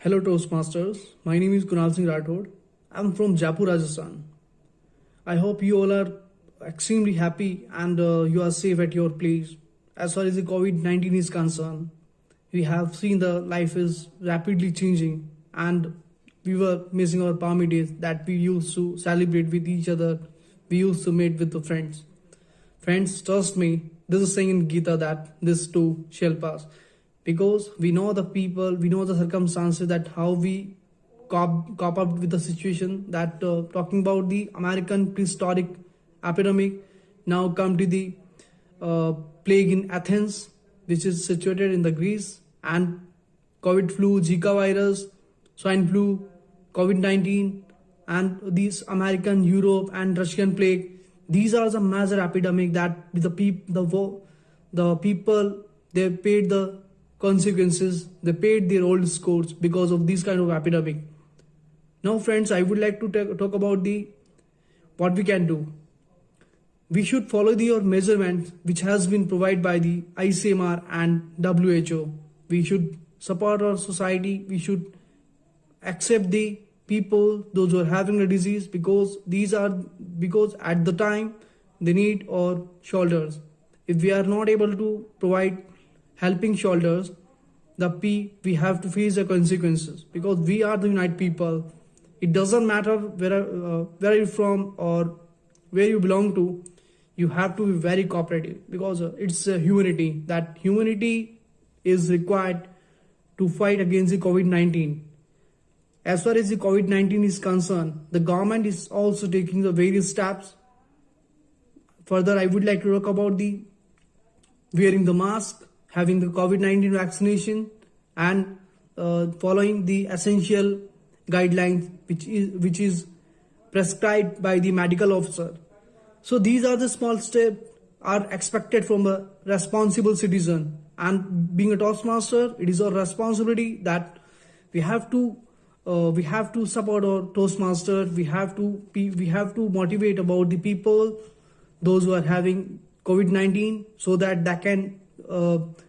Hello Toastmasters, my name is Kunal Singh Rathod. I'm from Jaipur, Rajasthan. I hope you all are extremely happy and you are safe at your place. As far as the COVID-19 is concerned, we have seen the life is rapidly changing and we were missing our palmy days that we used to celebrate with each other. We used to meet with the friends. Friends, trust me, this is saying in Gita that this too shall pass. Because we know the people, we know the circumstances that how we cop up with the situation that talking about the American prehistoric epidemic now come to the plague in Athens, which is situated in the Greece, and COVID flu, Zika virus, swine flu, COVID-19, and these American, Europe, and Russian plague. These are the major epidemic that the people they paid the consequences. They paid their old scores because of this kind of epidemic. Now, friends, I would like to talk about the what we can do. We should follow your measurements which has been provided by the ICMR and WHO. We should support our society. We should accept the people, those who are having the disease, because at the time they need our shoulders. If we are not able to provide helping shoulders, we have to face the consequences, because we are the United people. It doesn't matter where you're from or where you belong to. You have to be very cooperative, because it's a humanity. That humanity is required to fight against the COVID-19. As far as the COVID-19 is concerned, the government is also taking the various steps. Further, I would like to talk about the wearing the mask, having the COVID-19 vaccination, and following the essential guidelines which is prescribed by the medical officer. So these are the small steps are expected from a responsible citizen. And being a Toastmaster, it is our responsibility that we have to support our Toastmaster. We have to motivate about the people, those who are having COVID-19, so that they can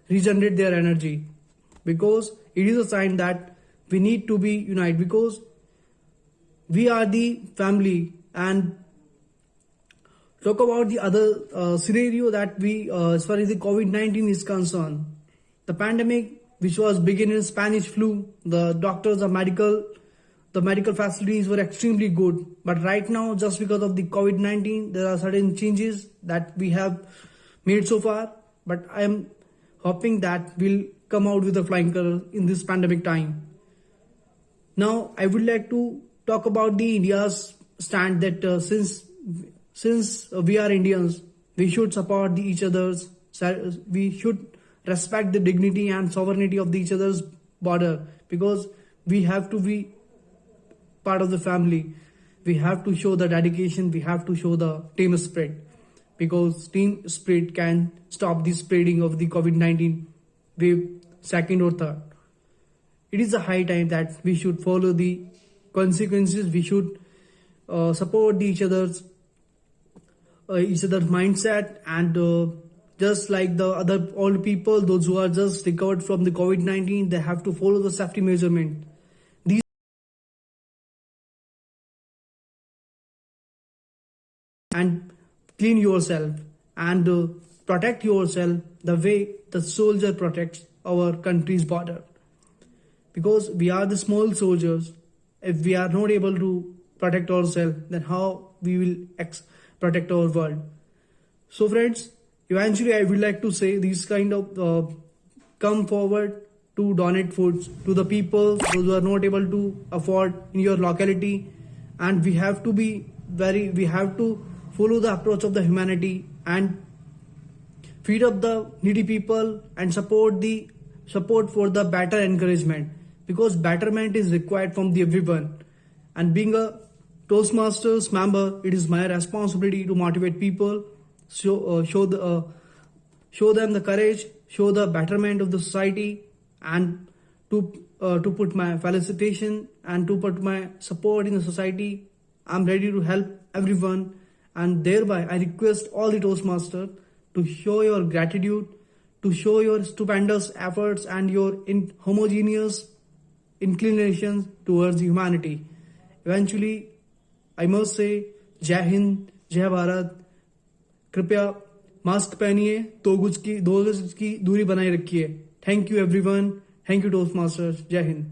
regenerate their energy, because it is a sign that we need to be united, because we are the family. And talk about the other scenario that as far as the COVID-19 is concerned, the pandemic which was beginning in Spanish flu, the doctors, the medical facilities were extremely good. But right now, just because of the COVID-19, there are certain changes that we have made so far. But I am hoping that we'll come out with a flying color in this pandemic time. Now, I would like to talk about the India's stand that since we are Indians, we should support each other's. We should respect the dignity and sovereignty of each other's border, because we have to be part of the family. We have to show the dedication. We have to show the team spirit, because team spirit can stop the spreading of the COVID-19 wave second or third. It is a high time that we should follow the consequences. We should support each other's mindset, and just like the other old people, those who are just recovered from the COVID-19, they have to follow the safety measurement. These and clean yourself and protect yourself the way the soldier protects our country's border, because we are the small soldiers. If we are not able to protect ourselves, then how we will protect our world? So friends, eventually I would like to say these kind of come forward to donate foods to the people those who are not able to afford in your locality. And we have to follow the approach of the humanity and feed up the needy people and support for the better encouragement, because betterment is required from the everyone. And being a Toastmasters member, it is my responsibility to motivate people, show them the courage, show the betterment of the society, and to put my felicitation and to put my support in the society. I'm ready to help everyone, and thereby I request all the Toastmasters to show your gratitude, to show your stupendous efforts and your homogeneous inclinations towards humanity. Eventually, I must say, जय हिंद, जय भारत. कृपया mask पहनिए, 2 गज की दूरी बनाए रखिए. Thank you everyone. Thank you toast masters. जय हिंद.